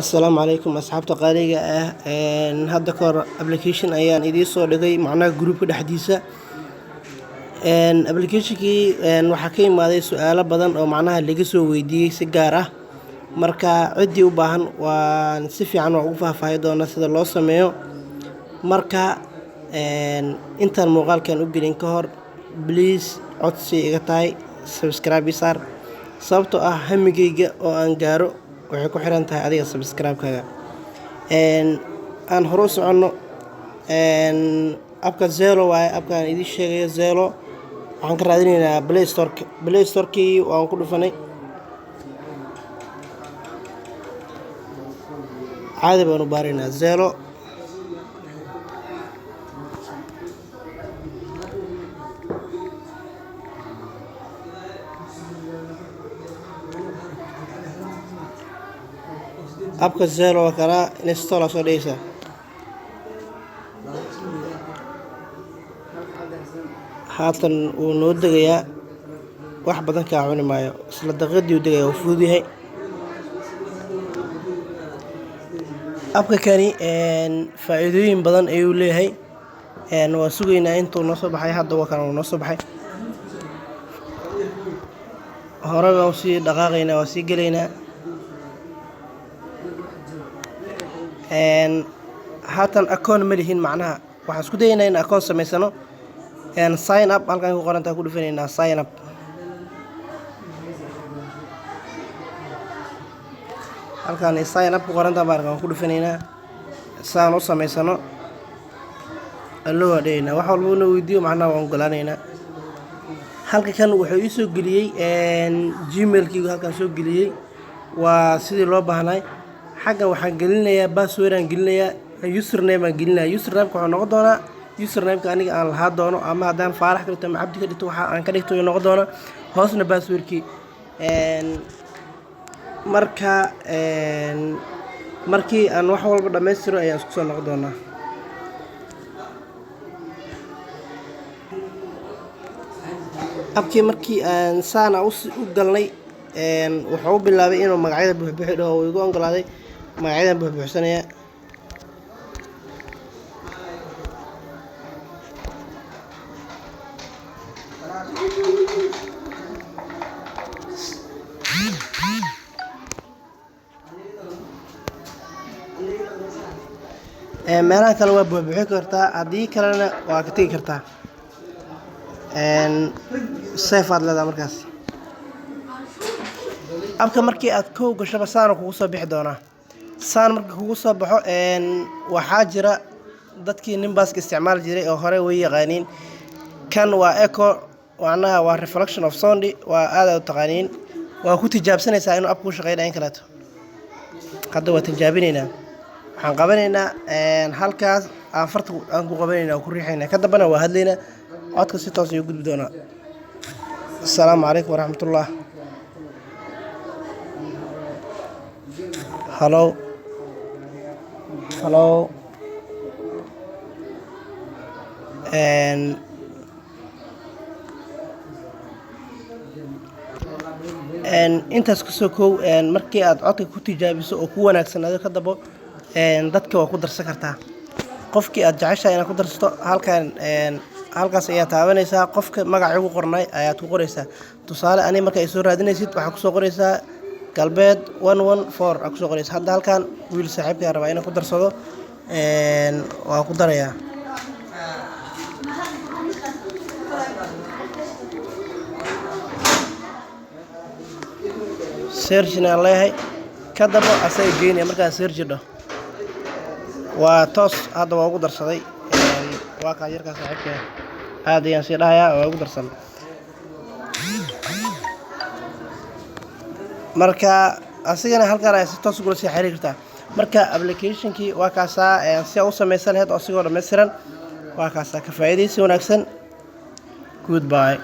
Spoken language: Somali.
السلام عليكم أصحابتا qaaliga ah hadda ka hor application ayaan idiin soo dhigay macnaha groupka dhexdiisa applicationkii waxaa ka imaaday su'aalo badan oo macnaha laga soo weydiiyey si gaar ah marka ciddii u baahan waan si fiican ugu faahfaahin doonaa sida loo sameeyo marka intaan muuqaalkan u gelin ka hor please codsi iga tahay subscribe isaar sababtoo ah hamigayga oo aan gaaro waxay ku xiran tahay adiga subscribe-kaaga aan hore u soconno abka Zelo waaye abkaan idiin sheegayo Zelo waxaan ka raadinaynaa Play Store-kii waan ku dhufanay caadi baan u baaraynaa Zelo abka Zelo waa kana install soo dhigaysa haatan uu noo degayaa wax badan ka cuni maayo isla daqiiqadii uu degayaa uu fudud yahay abka kani faa'iidooyin badan ayuu leeyahay waa sugaynaa intuu noo soo baxay hadda waa kana uu noo soo baxay hore waan sii dhaqaaqaynaa waa sii gelaynaa haatan akoon ma lihin macnaha waxaan isku dayaynaa in akoon samaysano sign up halkan ku qorantaa ku dhufanaynaa sign up halkan sign up ku qorantaa markaan ku dhufanaynaa saan u samaysano aloo adeeyna wax walba uu weydiiyo macnaha waan ogolaanaynaa halka kan wuxuu ii soo geliyey gmail-kii halkan soo geliyey waa sidii loo baahnay xaggan waxaan gelinayaa password aan gelinayaa username aan gelinayaa username-ka wuxuu noqon doonaa username-ka aniga aan lahaa doono ama haddaan faarax ka dhigto ama cabdi ka dhigto waxa aan ka dhigto noqon doona hoosna password-kii markii aan wax walba dhammaystiro ayaan isku soo noqon doonaa abkii markii aan saana u galnay wuxuu u bilaabay inuu magacyada buuxbuuxi dhaho uu igu ogolaaday magacyadan buuxbuuxsanaya meelaha kale waa buuxbuuxi kartaa haddii kalena waa ka tegi kartaa safe aad leedahay markaas abka markii aad kow gashaba saan kugu soo bixi doonaa saan marka kugu soo baxo waxaa jira dadkii Nimbus isticmaal jiray oo hore way yaqaaniin kan waa echo macnaha waa reflection of sound waa aad u taqaaniin waa ku tijaabsanaysaa inuu abku shaqeeyo in kaleeto hadda waa tijaabinaynaa waxaan qabanaynaa halkaas aan farta aan ku qabanaynaa oo ku riixaynaa ka dambana waa hadlaynaa codka si toos ah u gudbi doonaa assalaamu calaykum waraxmatullah hello intaas ka soo koow markii aad codka ku tijaabiso oo ku wanaagsanaado ka dabo dadka waa ku darsan kartaa qofkii aad jeceshahay inaad ku darsato halkaas ayaa taabanaysaa qofka magaca ugu qornay ayaad ku qoraysaa tusaale ani marka ay soo raadinaysid waxaa ku soo qoraysaa galbeed 114 aad ku soo qoraysaa hadda halkan wiil saaxiibkay rabaa inuu ku darsado waa ku darayaa searchna leeyahay ka dabo asay geynaya markaa search dhaho waa toos hadda waa ugu darsaday waa ka yarka saaxiibkay aad ayaan si dhahayaa waa ugu darsan marka asigana halkan ay si toos ugu sii xiriir kartaa marka application-kii waa kaasaa si u samaysan lahayd oo asigoo dhammaystiran waa kaasaa ka faa'iidaysi wanaagsan goodbye.